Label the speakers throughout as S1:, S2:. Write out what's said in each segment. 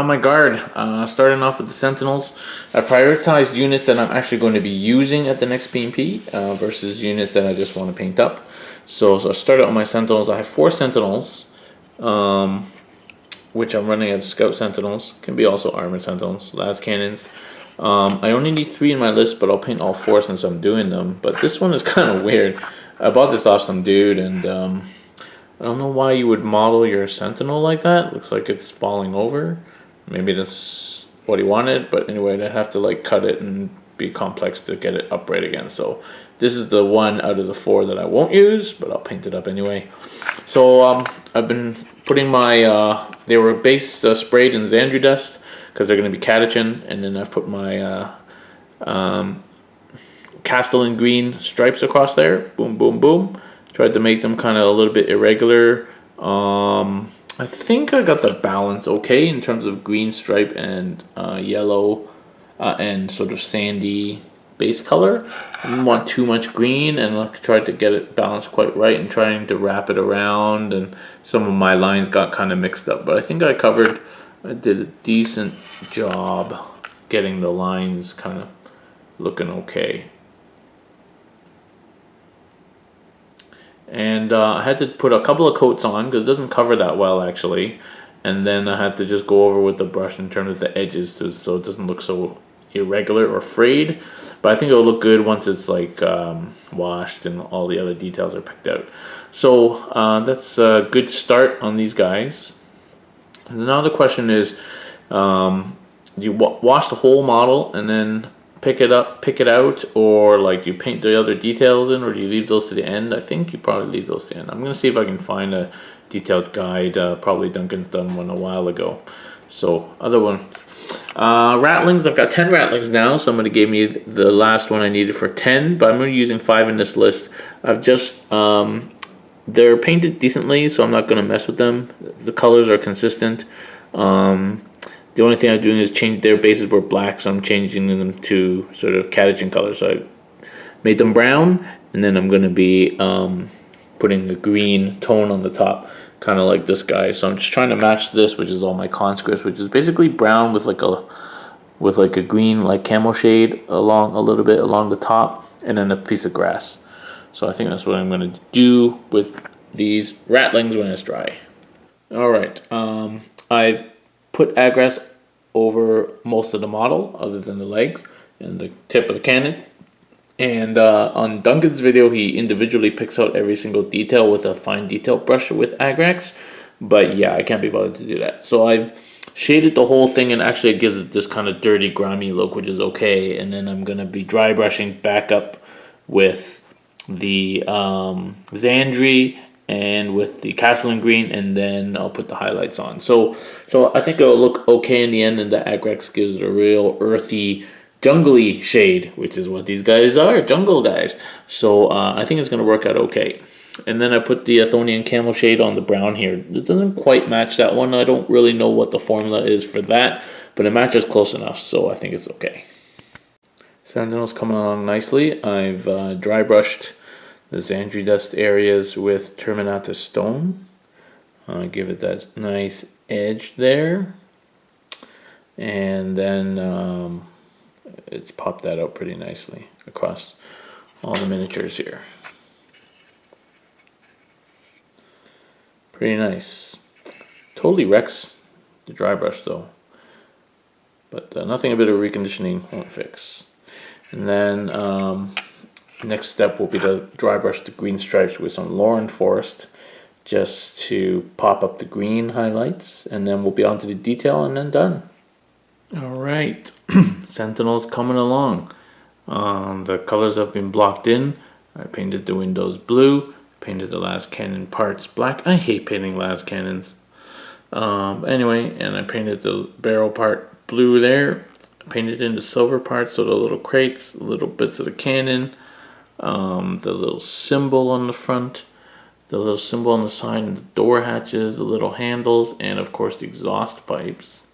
S1: on my guard. Starting off with the Sentinels. I prioritized units that I'm actually going to be using at the next PMP versus units that I just want to paint up. So I started on my Sentinels. I have 4 Sentinels, which I'm running as Scout Sentinels. Can be also Armored Sentinels, las cannons. I only need 3 in my list, but I'll paint all 4 since I'm doing them. But this one is kind of weird. I bought this off some dude, and I don't know why you would model your Sentinel like that. Looks like it's falling over. Maybe that's what he wanted, but anyway, I'd have to like cut it and be complex to get it upright again. So this is the one out of the 4 that I won't use, but I'll paint it up anyway. So I've been putting my, they were base sprayed in Xandri dust because they're going to be catechin, and then I've put my Castellan green stripes across there. Boom, boom, boom. Tried to make them kind of a little bit irregular. I think I got the balance okay in terms of green stripe and yellow and sort of sandy base color. I didn't want too much green, and I tried to get it balanced quite right and trying to wrap it around, and some of my lines got kind of mixed up. But I think I did a decent job getting the lines kind of looking okay. And I had to put a couple of coats on because it doesn't cover that well actually, and then I had to just go over with the brush in terms of the edges so it doesn't look so irregular or frayed. But I think it'll look good once it's like washed and all the other details are picked out. So that's a good start on these guys. And now the question is, do you wash the whole model and then pick it out, or like do you paint the other details in, or do you leave those to the end? I think you probably leave those to the end. I'm gonna see if I can find a detailed guide. Probably Duncan's done one a while ago. So other one, rattlings. I've got 10 rattlings now. Somebody gave me the last one I needed for 10, but I'm only using 5 in this list. I've just they're painted decently, so I'm not gonna mess with them. The colors are consistent. The only thing I'm doing is change their bases were black, so I'm changing them to sort of catechin colors. So I made them brown, and then I'm going to be putting a green tone on the top, kind of like this guy. So I'm just trying to match this, which is all my conscripts, which is basically brown with like a green like camo shade along a little bit along the top, and then a piece of grass. So I think that's what I'm going to do with these rattlings when it's dry. All right, I've put aggras over most of the model other than the legs and the tip of the cannon. And on Duncan's video, he individually picks out every single detail with a fine detail brush with agrax. But yeah, I can't be bothered to do that. So I've shaded the whole thing, and actually it gives it this kind of dirty, grimy look, which is okay. And then I'm going to be dry brushing back up with the Xandri and with the Castellan green, and then I'll put the highlights on. So I think it'll look okay in the end, and the agrax gives it a real earthy, jungly shade, which is what these guys are, jungle guys. So I think it's going to work out okay. And then I put the Athonian camel shade on the brown here. It doesn't quite match that one. I don't really know what the formula is for that, but it matches close enough, so I think it's okay. Sentinel's coming along nicely. I've dry brushed the Xandri dust areas with Terminata stone. Give it that nice edge there. And then it's popped that out pretty nicely across all the miniatures here. Pretty nice. Totally wrecks the dry brush though. But nothing a bit of reconditioning won't fix. And then next step will be to dry brush the green stripes with some Lauren Forest just to pop up the green highlights, and then we'll be on to the detail and then done. Alright, Sentinel's coming along. The colors have been blocked in. I painted the windows blue, painted the las cannon parts black. I hate painting las cannons. Anyway, and I painted the barrel part blue there. I painted in the silver parts, so the little crates, little bits of the cannon, the little symbol on the front, the little symbol on the side, and the door hatches, the little handles, and of course the exhaust pipes.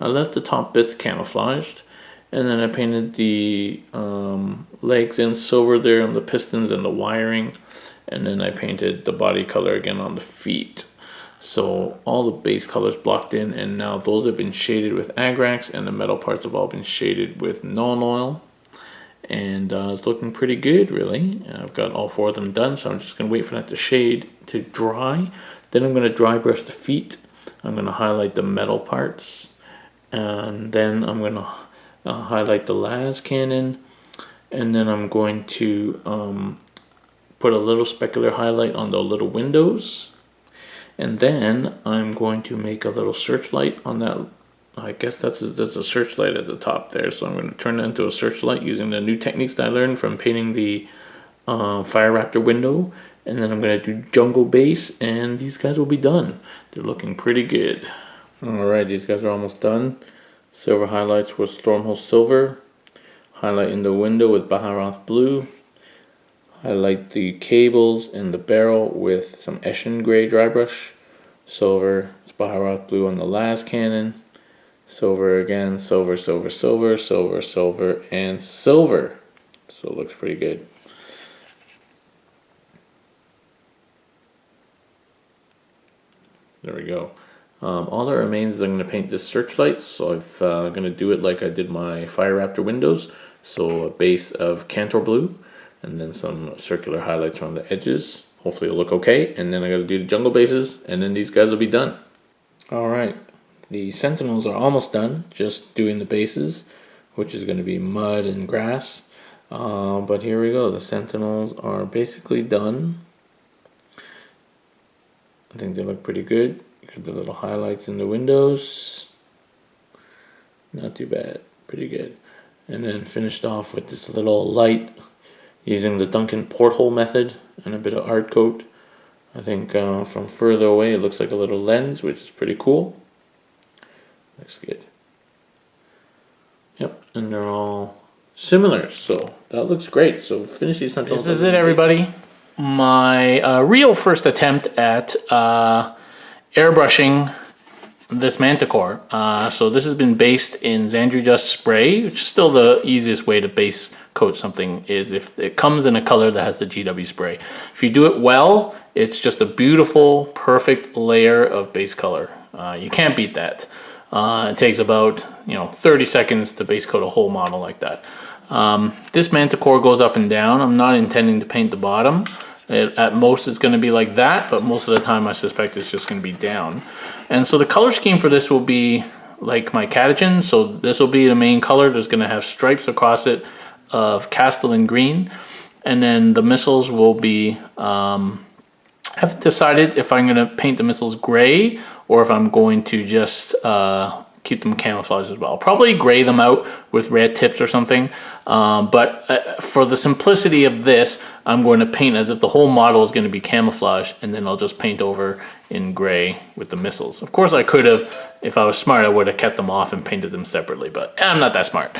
S1: I left the top bits camouflaged, and then I painted the legs in silver there on the pistons and the wiring, and then I painted the body color again on the feet. So all the base colors blocked in, and now those have been shaded with Agrax, and the metal parts have all been shaded with non-oil. And it's looking pretty good, really. I've got all 4 of them done, so I'm just going to wait for that to shade to dry. Then I'm going to dry brush the feet. I'm going to highlight the metal parts, and then I'm going to highlight the las cannon, and then I'm going to put a little specular highlight on the little windows, and then I'm going to make a little searchlight on that. I guess that's a searchlight at the top there, so I'm going to turn that into a searchlight using the new techniques that I learned from painting the Fire Raptor window. And then I'm going to do jungle base, and these guys will be done. They're looking pretty good. Alright, these guys are almost done. Silver highlights with Stormhold Silver. Highlight in the window with Baharoth Blue. Highlight the cables and the barrel with some Eshin Gray dry brush. Silver, Baharoth Blue on the las cannon. Silver again, silver, silver, silver, silver, silver, and silver. So it looks pretty good. There we go. All that remains is I'm going to paint this searchlight. So I'm going to do it like I did my Fire Raptor windows. So a base of Cantor Blue, and then some circular highlights around the edges. Hopefully it'll look okay. And then I got to do the jungle bases, and then these guys will be done. Alright, the sentinels are almost done. Just doing the bases, which is going to be mud and grass. But here we go. The sentinels are basically done. I think they look pretty good. Got the little highlights in the windows. Not too bad. Pretty good. And then finished off with this little light using the Duncan porthole method and a bit of art coat. I think from further away it looks like a little lens, which is pretty cool. Looks good. Yep, and they're all similar, so that looks great. So finish these sentinels.
S2: This is it, everybody. My real first attempt at airbrushing this Manticore. So this has been based in Xandri Dust Spray, which is still the easiest way to base coat something is if it comes in a color that has the GW spray. If you do it well, it's just a beautiful, perfect layer of base color. You can't beat that. It takes about 30 seconds to base coat a whole model like that. This Manticore goes up and down. I'm not intending to paint the bottom. At most it's going to be like that, but most of the time I suspect it's just going to be down. And so the color scheme for this will be like my Catagen. So this will be the main color. There's going to have stripes across it of Castellan green. And then the missiles will be, haven't decided if I'm going to paint the missiles gray or if I'm going to just keep them camouflaged as well. Probably gray them out with red tips or something. But for the simplicity of this, I'm going to paint as if the whole model is going to be camouflage, and then I'll just paint over in gray with the missiles. Of course, I could have, if I was smart, I would have kept them off and painted them separately, but I'm not that smart.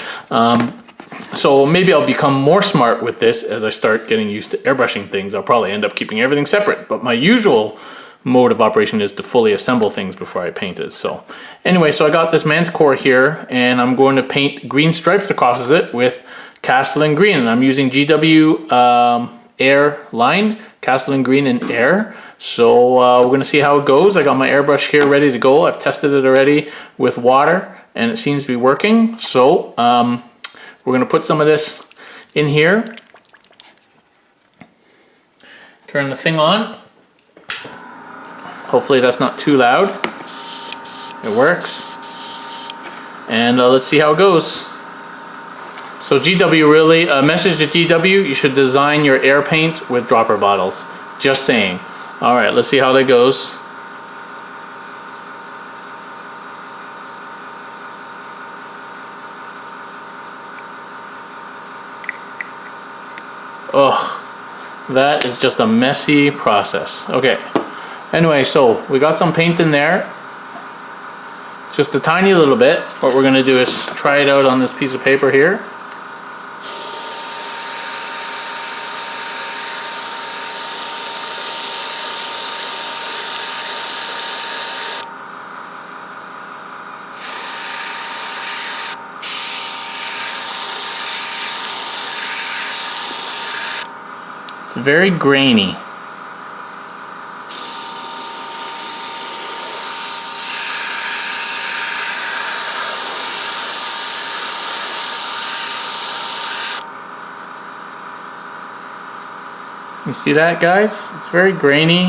S2: So maybe I'll become more smart with this as I start getting used to airbrushing things. I'll probably end up keeping everything separate, but my usual mode of operation is to fully assemble things before I paint it. So anyway, so I got this Manticore here, and I'm going to paint green stripes across it with Castellan green, and I'm using GW Air line, Castellan green and Air. So we're going to see how it goes. I got my airbrush here ready to go. I've tested it already with water, and it seems to be working. So we're going to put some of this in here. Turn the thing on. Hopefully that's not too loud. It works. And let's see how it goes. So GW really, message to GW, you should design your air paints with dropper bottles. Just saying. All right, let's see how that goes. Oh, that is just a messy process. Okay. Anyway, so we got some paint in there, just a tiny little bit. What we're going to do is try it out on this piece of paper here. It's very grainy. You see that, guys? It's very grainy.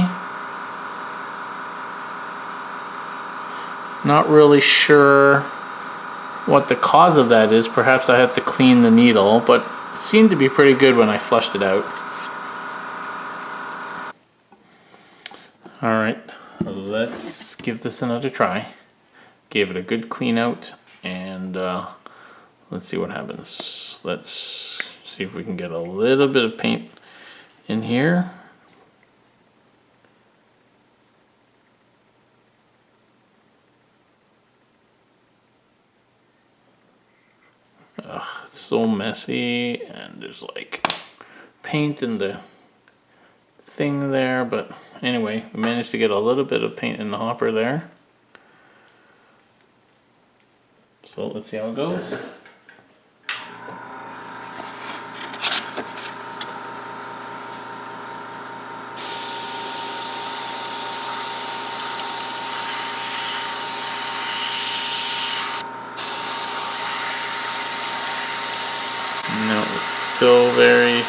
S2: Not really sure what the cause of that is. Perhaps I have to clean the needle, but it seemed to be pretty good when I flushed it out. Alright, let's give this another try. Gave it a good clean out, and let's see what happens. Let's see if we can get a little bit of paint in here. Ugh, it's so messy, and there's like paint in the thing there, but anyway, we managed to get a little bit of paint in the hopper there. So let's see how it goes. No, it's still very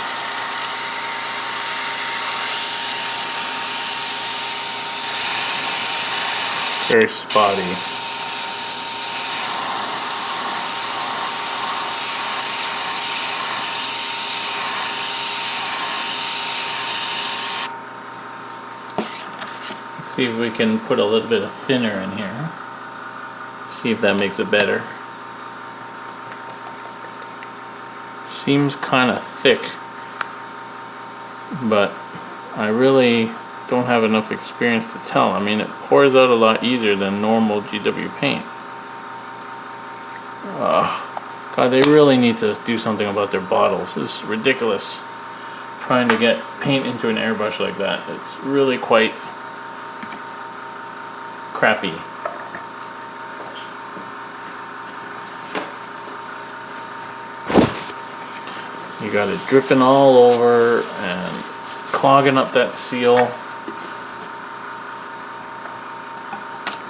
S2: spotty. See if we can put a little bit of thinner in here. See if that makes it better. Seems kind of thick, but I really don't have enough experience to tell. I mean, it pours out a lot easier than normal GW paint. God, they really need to do something about their bottles. It's ridiculous trying to get paint into an airbrush like that. It's really quite crappy. You got it dripping all over and clogging up that seal.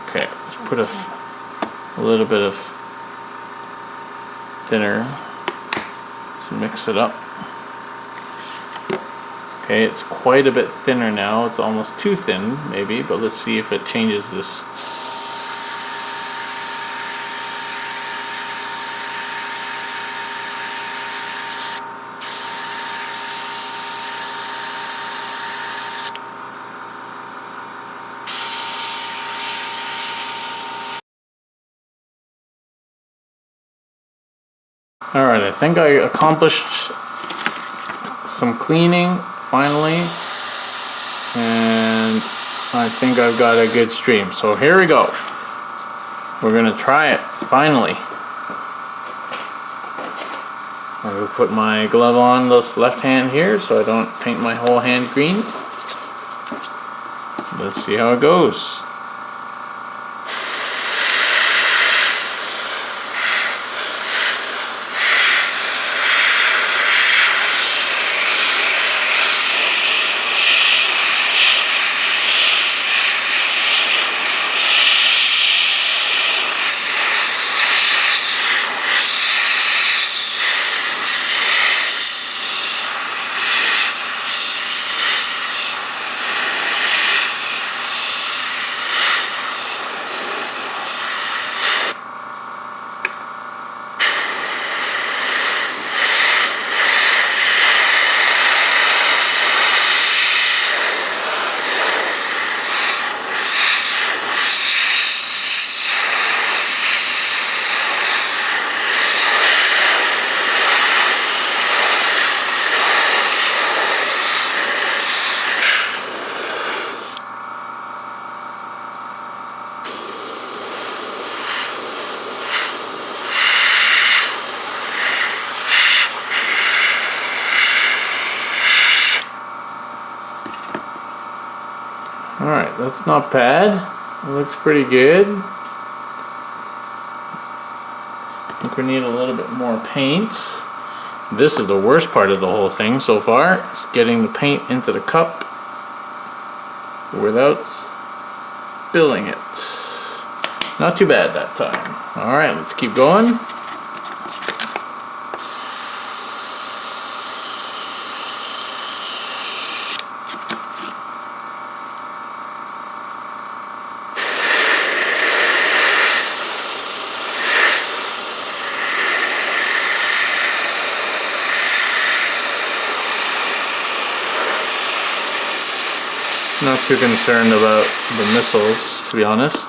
S2: Okay, let's put a little bit of thinner to mix it up. Okay, it's quite a bit thinner now. It's almost too thin, maybe, but let's see if it changes this. Alright, I think I accomplished some cleaning finally, and I think I've got a good stream. So here we go. We're gonna try it finally. I'm gonna put my glove on this left hand here so I don't paint my whole hand green. Let's see how it goes. Alright, that's not bad. It looks pretty good. I think we need a little bit more paint. This is the worst part of the whole thing so far, is getting the paint into the cup without spilling it. Not too bad that time. Alright, let's keep going. Not too concerned about the missiles, to be honest.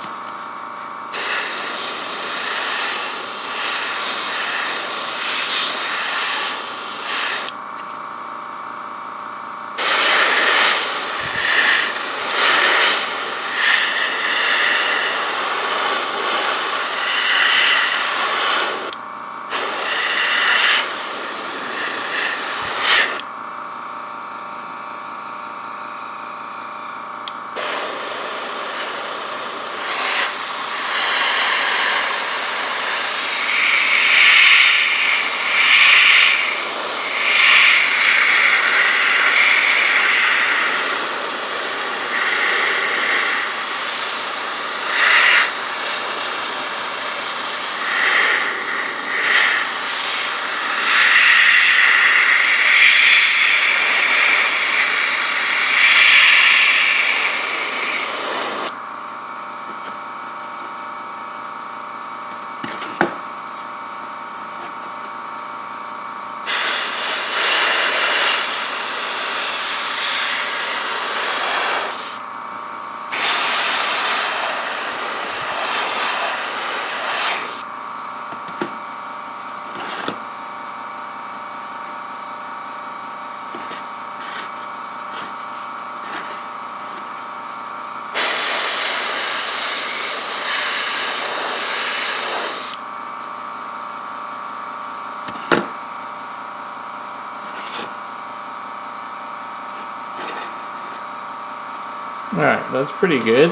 S2: Alright, that's pretty good.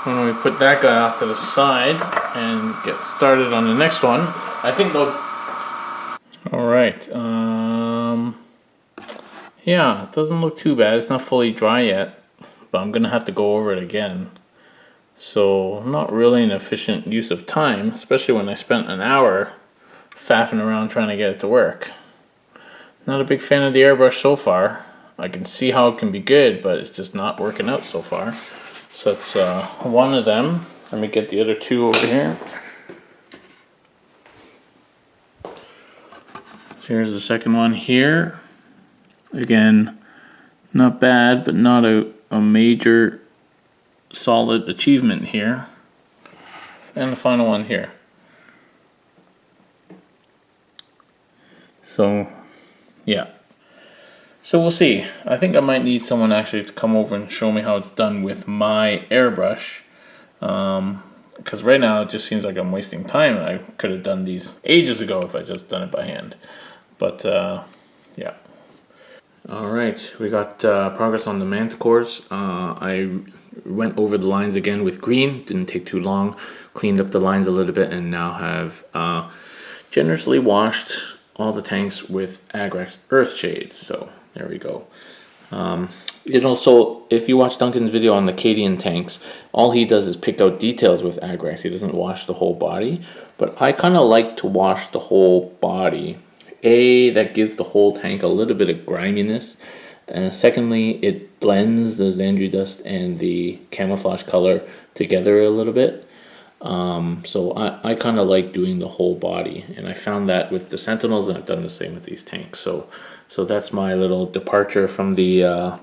S2: When we put that guy off to the side and get started on the next one, I think they'll... Alright, yeah, it doesn't look too bad. It's not fully dry yet, but I'm gonna have to go over it again. So, not really an efficient use of time, especially when I spent an hour faffing around trying to get it to work. Not a big fan of the airbrush so far. I can see how it can be good, but it's just not working out so far. So that's one of them. Let me get the other two over here. Here's the second one here. Again, not bad, but not a major solid achievement here. And the final one here. So, yeah. So we'll see. I think I might need someone actually to come over and show me how it's done with my airbrush. Because right now it just seems like I'm wasting time. I could have done these ages ago if I just done it by hand. But, yeah. Alright, we got progress on the manticores. I went over the lines again with green. Didn't take too long. Cleaned up the lines a little bit and now have generously washed all the tanks with Agrax Earthshade. So there we go. You know, so if you watch Duncan's video on the Cadian tanks, all he does is pick out details with Agrax. He doesn't wash the whole body. But I kind of like to wash the whole body. That gives the whole tank a little bit of griminess. Secondly, it blends the Xandri dust and the camouflage color together a little bit. So I kind of like doing the whole body, and I found that with the Sentinels, and I've done the same with these tanks. So that's my little departure from the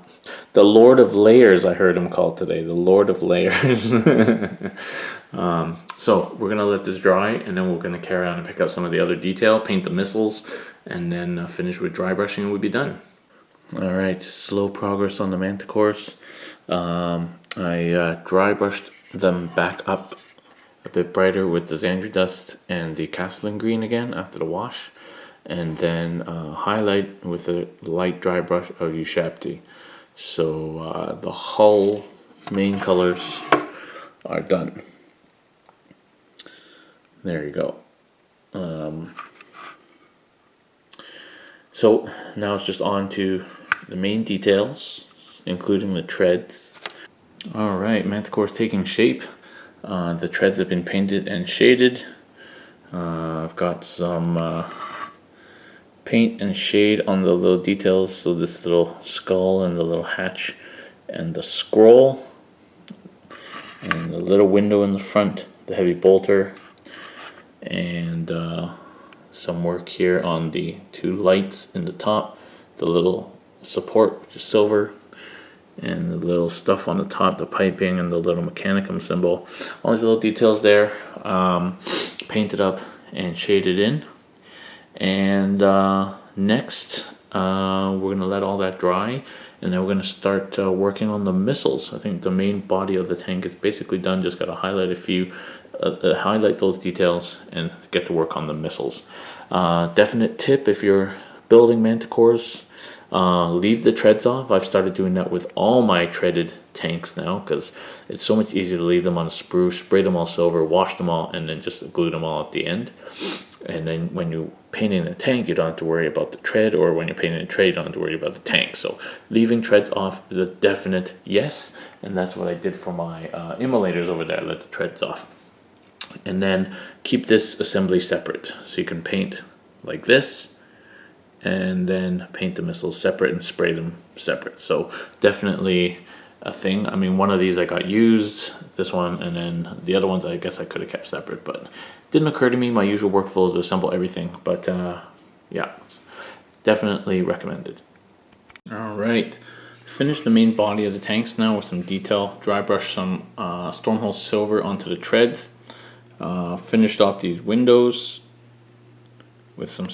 S2: Lord of Layers, I heard him called today, the Lord of Layers. So we're gonna let this dry, and then we're gonna carry on and pick out some of the other detail, paint the missiles, and then finish with dry brushing, and we'll be done. All right, slow progress on the manticores. I dry brushed them back up a bit brighter with the Xandri dust and the Castellan green again after the wash, and then highlight with a light dry brush of Ushabti. So the hull main colors are done. There you go. So now it's just on to the main details, including the treads. All right, Manticore's taking shape. The treads have been painted and shaded. I've got some paint and shade on the little details, so this little skull and the little hatch and the scroll and the little window in the front, the heavy bolter, and some work here on the two lights in the top, the little support which is silver,
S1: and the little stuff on the top, the piping and the little mechanicum symbol. All these little details there, painted up and shaded in. And next, we're gonna let all that dry, and then we're gonna start working on the missiles. I think the main body of the tank is basically done. Just gotta highlight a few, highlight those details, and get to work on the missiles. Definite tip if you're building manticores, leave the treads off. I've started doing that with all my treaded tanks now, because it's so much easier to leave them on a sprue, spray them all silver, wash them all, and then just glue them all at the end. And then when you paint in a tank, you don't have to worry about the tread, or when you're painting a tread, you don't have to worry about the tank. So leaving treads off is a definite yes, and that's what I did for my immolators over there. I let the treads off. And then keep this assembly separate, so you can paint like this, and then paint the missiles separate and spray them separate. So definitely a thing. I mean, one of these I got used, this one, and then the other ones I guess I could have kept separate, but didn't occur to me. My usual workflow is to assemble everything, but yeah, definitely recommended. All right, finished the main body of the tanks now with some detail. Dry brush some Stormhold silver onto the treads. Finished off these windows with some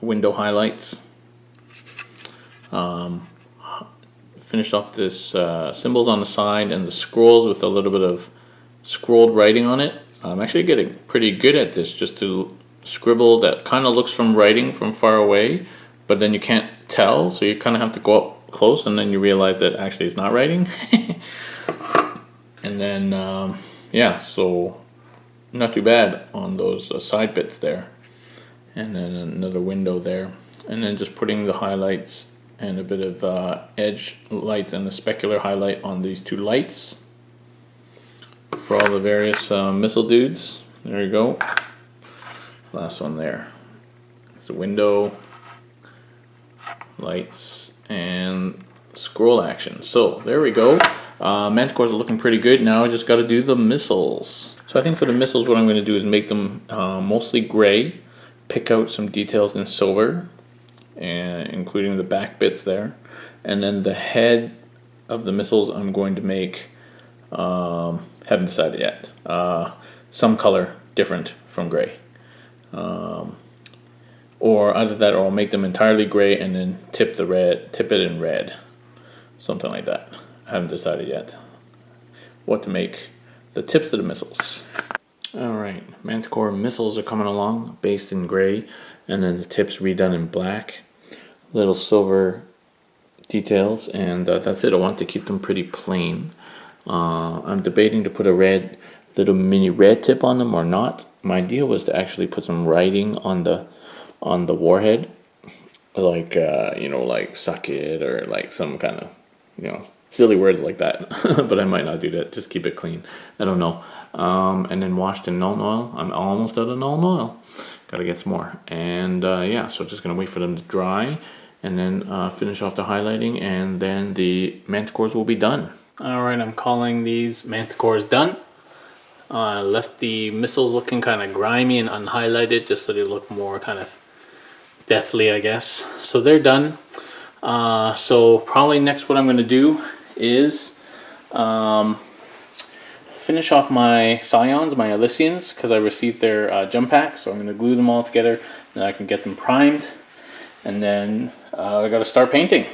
S1: window highlights. Finished off this symbols on the side and the scrolls with a little bit of scrolled writing on it. I'm actually getting pretty good at this, just to scribble that kind of looks from writing from far away, but then you can't tell, so you kind of have to go up close, and then you realize that actually it's not writing. And then yeah, so not too bad on those side bits there. And then another window there, and then just putting the highlights and a bit of edge lights and a specular highlight on these two lights for all the various missile dudes. There you go. Last one there. It's the window, lights, and scroll action. So there we go. Manticores are looking pretty good. Now I just got to do the missiles. So I think for the missiles, what I'm going to do is make them mostly gray, pick out some details in silver, and including the back bits there, and then the head of the missiles I'm going to make, haven't decided yet, some color different from gray, or either that, or I'll make them entirely gray and then tip it in red, something like that. I haven't decided yet what to make the tips of the missiles. Alright, Manticore missiles are coming along, based in gray, and then the tips redone in black. Little silver details, and that's it. I want to keep them pretty plain. I'm debating to put a little mini red tip on them or not. My idea was to actually put some writing on the warhead, like like suck it, or like some kind of silly words like that. But I might not do that. Just keep it clean. I don't know. And then washed in Nuln Oil. I'm almost out of Nuln Oil. Gotta get some more. And yeah, so just gonna wait for them to dry, and then finish off the highlighting, and then the manticores will be done. Alright, I'm calling these manticores done. Left the missiles looking kind of grimy and unhighlighted, just so they look more kind of deathly, I guess. So they're done. So probably next what I'm going to do is finish off my Scions, my Elysians, because I received their jump packs. So I'm going to glue them all together, and I can get them primed. And then I got to start painting.